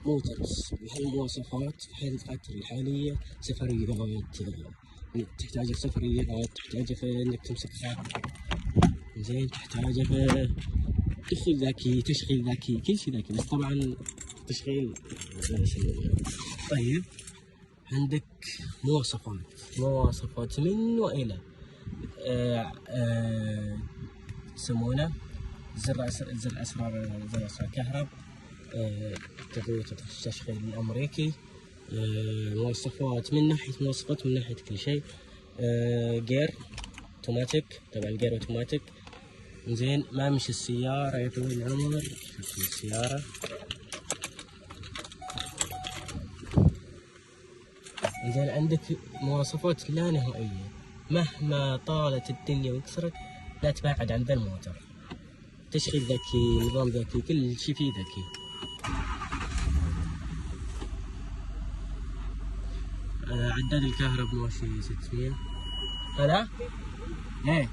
موتورز بهالمواصفات في الفترة الحالية. سفريات، تحتاج سفريات، تحتاج في انك تمسك خط زين، تحتاج في دخول ذكي، تشغيل ذكي، كل شيء ذكي، بس طبعا تشغيل. طيب عندك مواصفات من والى يسمونه زر اسرار كهرب، تقوية التشغيل الامريكي، مواصفات من ناحية كل شيء. جير اوتوماتيك، طبعا جير اوتوماتيك زين. ما مش السيارة يا طويل العمر، شوف السيارة زين. عندك مواصفات لا نهائية، مهما طالت الدنيا وكسرت لا تبعد عن ذا الموتور. تشغيل ذكي، نظام ذكي، كل شيء فيه ذكي. عداد الكهرب ماشي 600 هذا؟ ايه